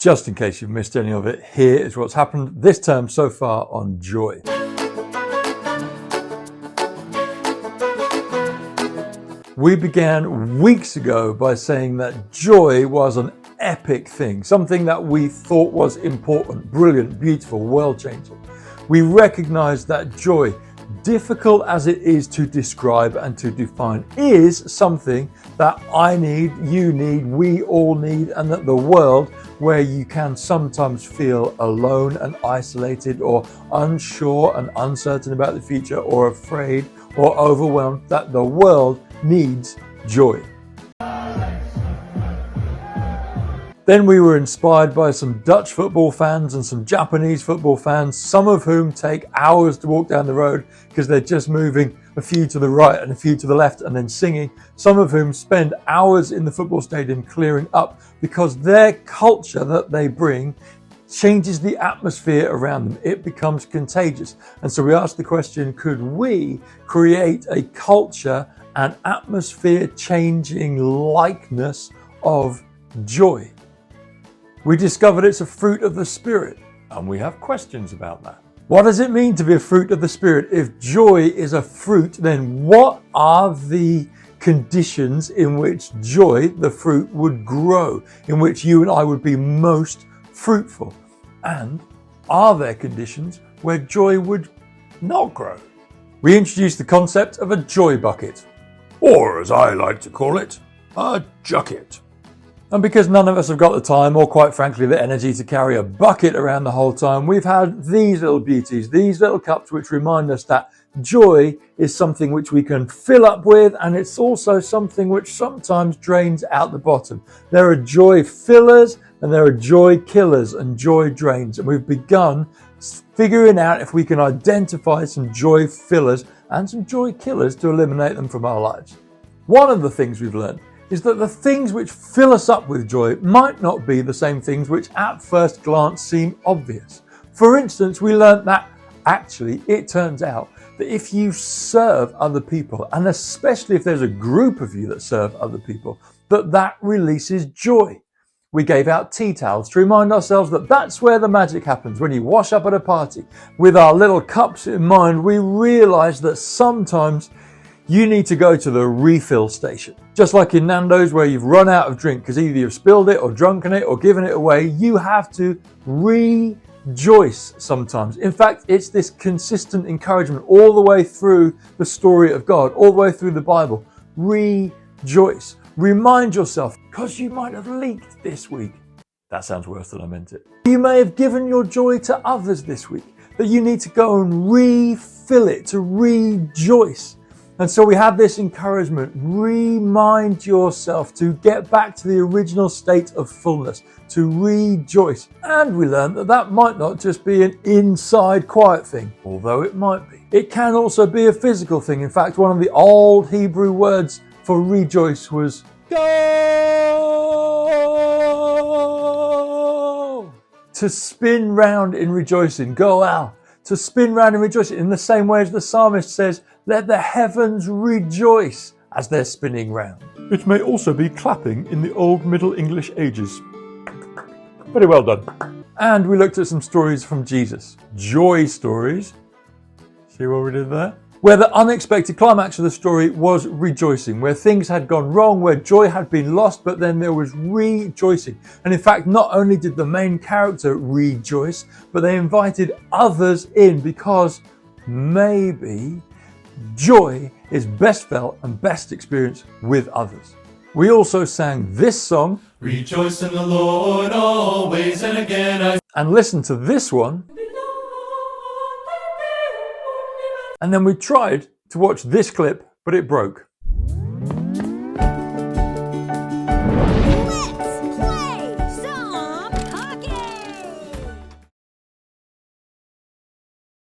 Just in case you've missed any of it, here is what's happened this term so far on joy. We began weeks ago by saying that joy was an epic thing, something that we thought was important, brilliant, beautiful, world-changing. We recognized that joy, difficult as it is to describe and to define, is something that I need, you need, we all need, and that the world, where you can sometimes feel alone and isolated or unsure and uncertain about the future or afraid or overwhelmed, that the world needs joy. Then we were inspired by some Dutch football fans and some Japanese football fans, some of whom take hours to walk down the road because they're just moving a few to the right and a few to the left and then singing, some of whom spend hours in the football stadium clearing up because their culture that they bring changes the atmosphere around them. It becomes contagious. And so we asked the question, could we create a culture and atmosphere changing likeness of joy? We discovered it's a fruit of the Spirit, and we have questions about that. What does it mean to be a fruit of the Spirit? If joy is a fruit, then what are the conditions in which joy, the fruit, would grow, in which you and I would be most fruitful? And are there conditions where joy would not grow? We introduced the concept of a joy bucket, or as I like to call it, a jucket. And because none of us have got the time, or quite frankly the energy to carry a bucket around the whole time, we've had these little beauties, these little cups which remind us that joy is something which we can fill up with, and it's also something which sometimes drains out the bottom. There are joy fillers and there are joy killers and joy drains, and we've begun figuring out if we can identify some joy fillers and some joy killers to eliminate them from our lives. One of the things we've learned is that the things which fill us up with joy might not be the same things which at first glance seem obvious. For instance, we learned that actually it turns out that if you serve other people, and especially if there's a group of you that serve other people, that releases joy. We gave out tea towels to remind ourselves that that's where the magic happens. When you wash up at a party, with our little cups in mind, we realize that sometimes you need to go to the refill station. Just like in Nando's, where you've run out of drink because either you've spilled it or drunken it or given it away, you have to rejoice sometimes. In fact, it's this consistent encouragement all the way through the story of God, all the way through the Bible. Rejoice. Remind yourself, because you might have leaked this week. That sounds worse than I meant it. You may have given your joy to others this week, that you need to go and refill it, to rejoice. And so we have this encouragement, remind yourself to get back to the original state of fullness, to rejoice. And we learned that that might not just be an inside quiet thing, although it might be. It can also be a physical thing. In fact, one of the old Hebrew words for rejoice was go! To spin round in rejoicing, go out. To spin round in rejoicing in the same way as the psalmist says, let the heavens rejoice as they're spinning round. It may also be clapping in the old Middle English ages. Very well done. And we looked at some stories from Jesus. Joy stories. See what we did there? Where the unexpected climax of the story was rejoicing, where things had gone wrong, where joy had been lost, but then there was rejoicing. And in fact, not only did the main character rejoice, but they invited others in because maybe joy is best felt and best experienced with others. We also sang this song, Rejoice in the Lord always, and again and listened to this one. And then we tried to watch this clip, but it broke.